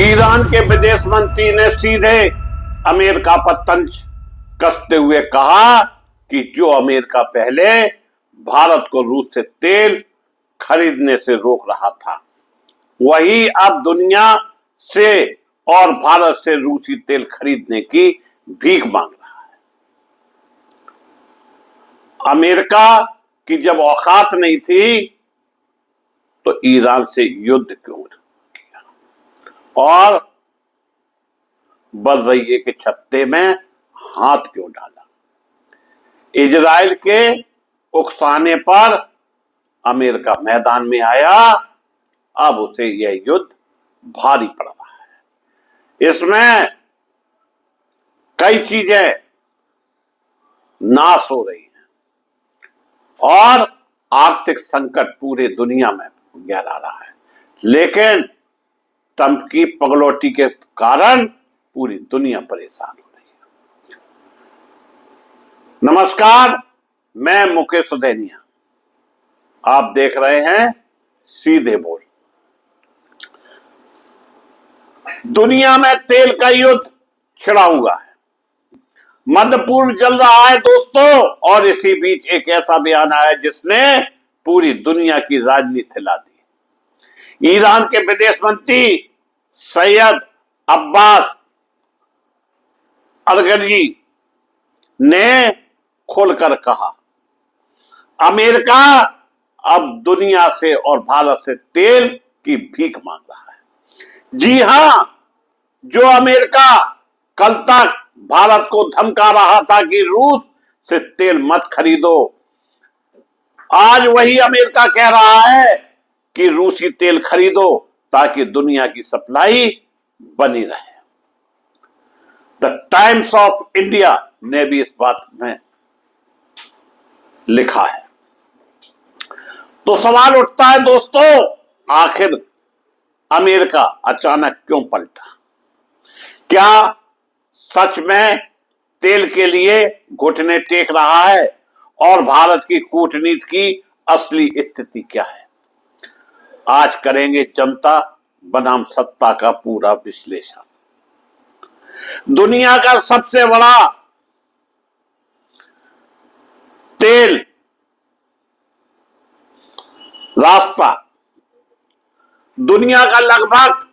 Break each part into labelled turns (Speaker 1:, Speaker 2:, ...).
Speaker 1: Iran के विदेश मंत्री ने सीधे अमेरिका पर तंज कसते हुए कहा कि जो अमेरिका पहले भारत को रूस से तेल खरीदने से रोक रहा था, वही अब दुनिया से और भारत से रूसी तेल खरीदने की भीख मांग रहा है। अमेरिका की जब औकात नहीं थी तो ईरान से युद्ध क्यों किया और बर्रइये के छत्ते में हाथ क्यों डाला। इजराइल के उकसाने पर अमेरिका मैदान में आया, अब उसे यह युद्ध भारी पड़ रहा है। इसमें कई चीजें नाश हो रही हैं और आर्थिक संकट पूरे दुनिया में गहरा रहा है, लेकिन ट्रंप की पगलौटी के कारण पूरी दुनिया परेशान हो रही है। नमस्कार, मैं मुकेश सुधैनिया, आप देख रहे हैं सीधे बोल। दुनिया में तेल का युद्ध छिड़ा हुआ है, मध्य पूर्व जल रहा है दोस्तों, और इसी बीच एक ऐसा बयान आया जिसने पूरी दुनिया की राजनीति हिला दी। ईरान के विदेश मंत्री सैयद अब्बास अरगची ने खोलकर कहा, अमेरिका अब दुनिया से और भारत से तेल की भीख मांग रहा है। जी हां, जो अमेरिका कल तक भारत को धमका रहा था कि रूस से तेल मत खरीदो, आज वही अमेरिका कह रहा है कि रूसी तेल खरीदो ताकि दुनिया की सप्लाई बनी रहे। द टाइम्स ऑफ इंडिया ने भी इस बात में लिखा है। तो सवाल उठता है दोस्तों, आखिर अमेरिका अचानक क्यों पलटा? क्या सच में तेल के लिए घुटने टेक रहा है और भारत की कूटनीति की असली स्थिति क्या है? आज करेंगे जनता बनाम सत्ता का पूरा विश्लेषण। दुनिया का सबसे बड़ा तेल रास्ता, दुनिया का लगभग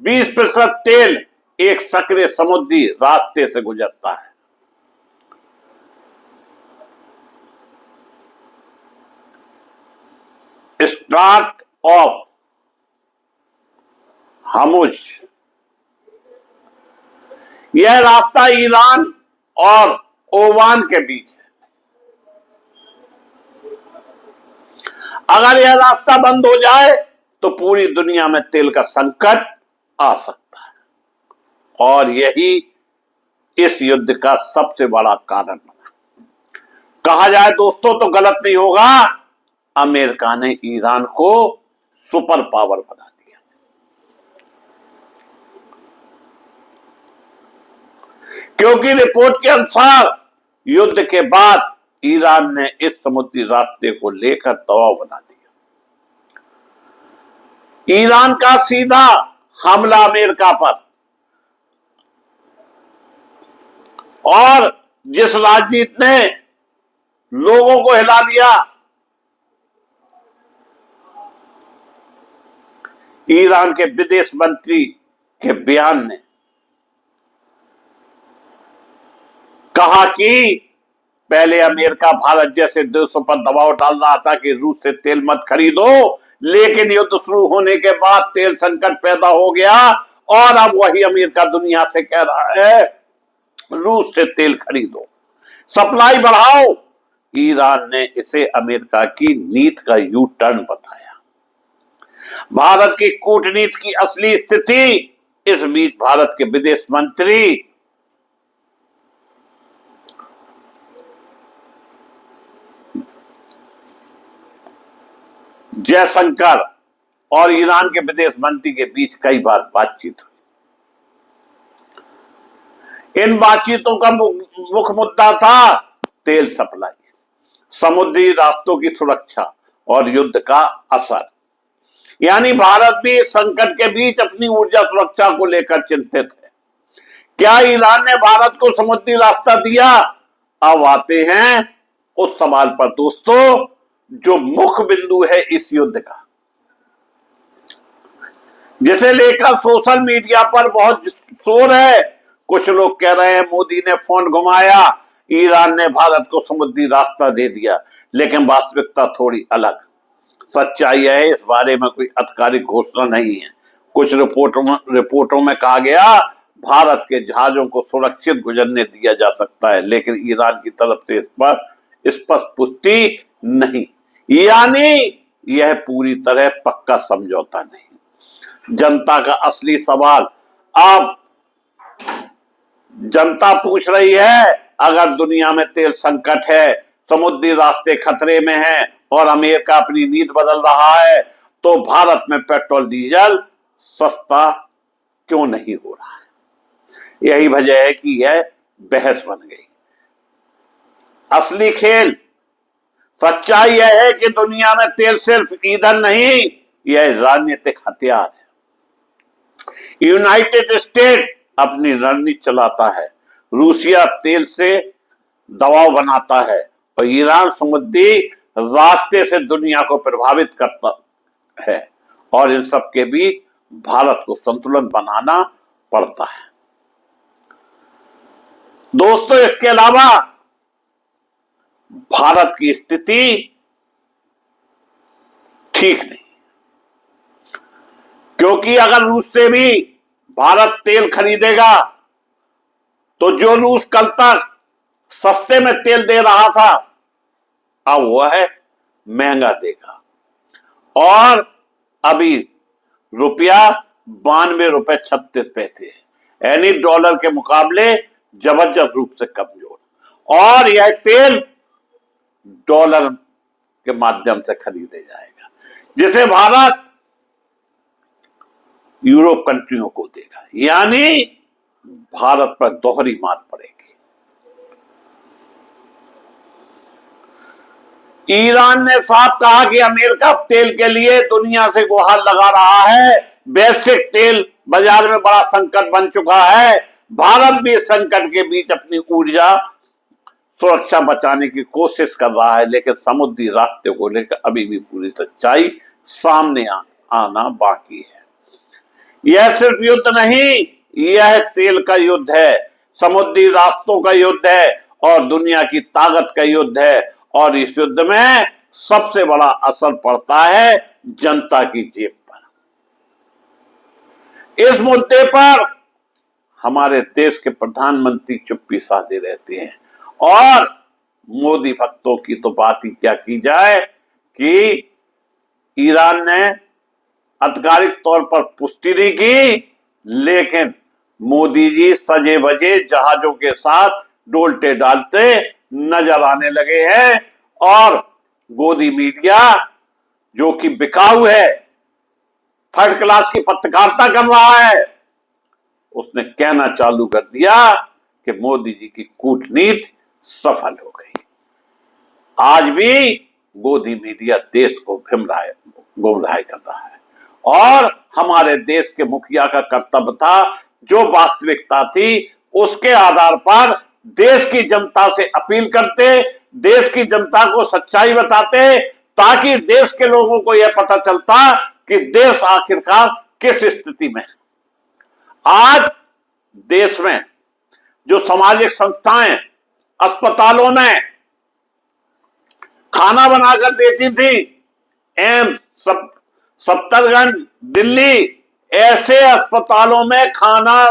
Speaker 1: 20% तेल एक सक्रिय समुद्री रास्ते से गुजरता है। स्ट्रेट ऑफ हॉर्मुज़, यह रास्ता ईरान और ओमान के बीच है। अगर यह रास्ता बंद हो जाए तो पूरी दुनिया में तेल का संकट आ सकता है, और यही इस युद्ध का सबसे बड़ा कारण बना। कहा जाए दोस्तों तो गलत नहीं होगा, अमेरिका ने ईरान को सुपर पावर बना दिया। क्योंकि रिपोर्ट के अनुसार युद्ध के बाद ईरान ने इस समुद्री रास्ते को लेकर दबाव बना दिया। ईरान का सीधा हमला अमेरिका पर, और जिस राजनीति ने लोगों को हिला दिया, ईरान के विदेश मंत्री के बयान ने कहा कि पहले अमेरिका भारत जैसे देशों पर दबाव डाल रहा था कि रूस से तेल मत खरीदो, लेकिन युद्ध शुरू होने के बाद तेल संकट पैदा हो गया और अब वही अमेरिका दुनिया से कह रहा है रूस से तेल खरीदो, सप्लाई बढ़ाओ। ईरान ने इसे अमेरिका की नीति का यू टर्न बताया। भारत की कूटनीति की असली स्थिति, इस बीच भारत के विदेश मंत्री जयशंकर और ईरान के विदेश मंत्री के बीच कई बार बातचीत हुई। इन बातचीतों का मुख्य मुद्दा था तेल सप्लाई, समुद्री रास्तों की सुरक्षा और युद्ध का असर। यानी भारत भी इस संकट के बीच अपनी ऊर्जा सुरक्षा को लेकर चिंतित है। क्या ईरान ने भारत को समुद्री रास्ता दिया? अब आते हैं उस सवाल पर दोस्तों, जो मुख्य बिंदु है इस युद्ध का, जिसे लेकर सोशल मीडिया पर बहुत शोर है। कुछ लोग कह रहे हैं मोदी ने फोन घुमाया, ईरान ने भारत को समुद्री रास्ता दे दिया, लेकिन वास्तविकता थोड़ी अलग। सच्चाई है, इस बारे में कोई आधिकारिक घोषणा नहीं है। कुछ रिपोर्टों में कहा गया भारत के जहाजों को सुरक्षित गुजरने दिया जा सकता है, लेकिन ईरान की तरफ से इस पर स्पष्ट पुष्टि नहीं, यानी यह पूरी तरह पक्का समझौता नहीं। जनता का असली सवाल, अब जनता पूछ रही है, अगर दुनिया में तेल संकट है, समुद्री रास्ते खतरे में हैं और अमेरिका अपनी नीति बदल रहा है, तो भारत में पेट्रोल डीजल सस्ता क्यों नहीं हो रहा है? यही वजह है कि यह बहस बन गई। असली खेल, सच्चाई यह है कि दुनिया में तेल सिर्फ ईंधन नहीं, यह राजनीतिक हथियार है। यूनाइटेड स्टेट अपनी रणनीति चलाता है, रूसिया तेल से दबाव बनाता है और ईरान समुद्री रास्ते से दुनिया को प्रभावित करता है, और इन सब के बीच भारत को संतुलन बनाना पड़ता है। दोस्तों, इसके अलावा भारत की स्थिति ठीक नहीं, क्योंकि अगर रूस से भी भारत तेल खरीदेगा तो जो रूस कल तक सस्ते में तेल दे रहा था, अब वह महंगा देगा, और अभी रुपया 92.36 है, यानी डॉलर के मुकाबले जबरदस्त रूप से कमजोर, और यह तेल डॉलर के माध्यम से खरीदे जाएगा, जिसे भारत यूरोप कंट्रियों को देगा, यानी भारत पर दोहरी मार पड़ेगी। ईरान ने साफ कहा कि अमेरिका तेल के लिए दुनिया से गुहार लगा रहा है। वैश्विक तेल बाजार में बड़ा संकट बन चुका है। भारत भी इस संकट के बीच अपनी ऊर्जा सुरक्षा बचाने की कोशिश कर रहा है, लेकिन समुद्री रास्ते को लेकर अभी भी पूरी सच्चाई सामने आना बाकी है। यह सिर्फ युद्ध नहीं, यह तेल का युद्ध है, समुद्री रास्तों का युद्ध है और दुनिया की ताकत का युद्ध है, और इस युद्ध में सबसे बड़ा असर पड़ता है जनता की जेब पर। इस मुद्दे पर हमारे देश के प्रधानमंत्री चुप्पी साधे रहते हैं, और मोदी भक्तों की तो बात ही क्या की जाए कि ईरान ने आधिकारिक तौर पर पुष्टि नहीं की, लेकिन मोदी जी सजे बजे जहाजों के साथ डोलते डालते नजर आने लगे हैं, और गोदी मीडिया जो कि बिकाऊ है, थर्ड क्लास की पत्रकारिता कर रहा है, उसने कहना चालू कर दिया कि मोदी जी की कूटनीति सफल हो गई। आज भी गोदी मीडिया देश को गुमराह कर रहा है, और हमारे देश के मुखिया का कर्तव्य था, जो वास्तविकता थी उसके आधार पर देश की जनता से अपील करते, देश की जनता को सच्चाई बताते, ताकि देश के लोगों को यह पता चलता कि देश आखिरकार किस स्थिति में है। आज देश में जो सामाजिक संस्थाएं अस्पतालों में खाना बनाकर देती थी, एम्स, सफदरजंग, दिल्ली, ऐसे अस्पतालों में खाना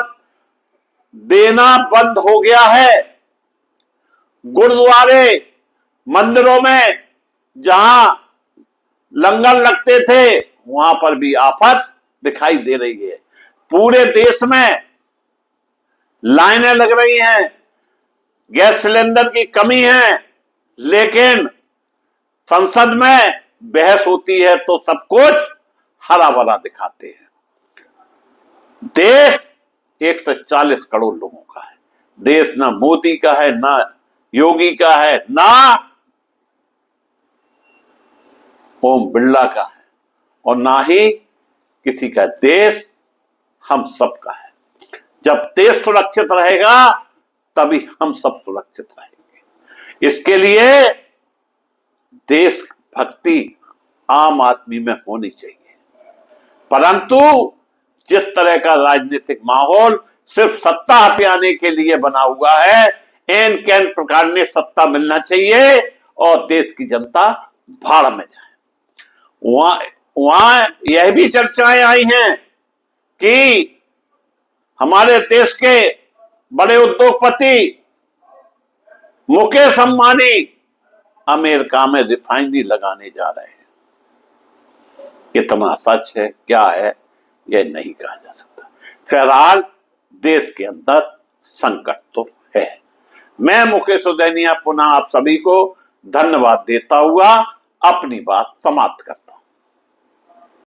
Speaker 1: देना बंद हो गया है। गुरुद्वारे, मंदिरों में जहां लंगर लगते थे, वहां पर भी आफत दिखाई दे रही है। पूरे देश में लाइनें लग रही हैं, गैस सिलेंडर की कमी है, लेकिन संसद में बहस होती है तो सब कुछ हरा भरा दिखाते हैं। देश 140 करोड़ लोगों का है। देश ना मोदी का है, ना योगी का है, ना ओम बिरला का है, और ना ही किसी का देश हम सबका है। जब देश सुरक्षित रहेगा तभी हम सब सुरक्षित रहेंगे। इसके लिए देशभक्ति आम आदमी में होनी चाहिए, परंतु जिस तरह का राजनीतिक माहौल सिर्फ सत्ता हथियाने के लिए बना हुआ है, एन कैन प्रकार ने सत्ता मिलना चाहिए और देश की जनता भाड़ में जाए। वहां यह भी चर्चाएं आई हैं कि हमारे देश के बड़े उद्योगपति मुकेश अंबानी अमेरिका में रिफाइनरी लगाने जा रहे हैं। कितना सच है, क्या है, यह नहीं कहा जा सकता। फिलहाल देश के अंदर संकट तो है। मैं मुकेश उदैनिया पुनः आप सभी को धन्यवाद देता हुआ अपनी बात समाप्त करता हूं।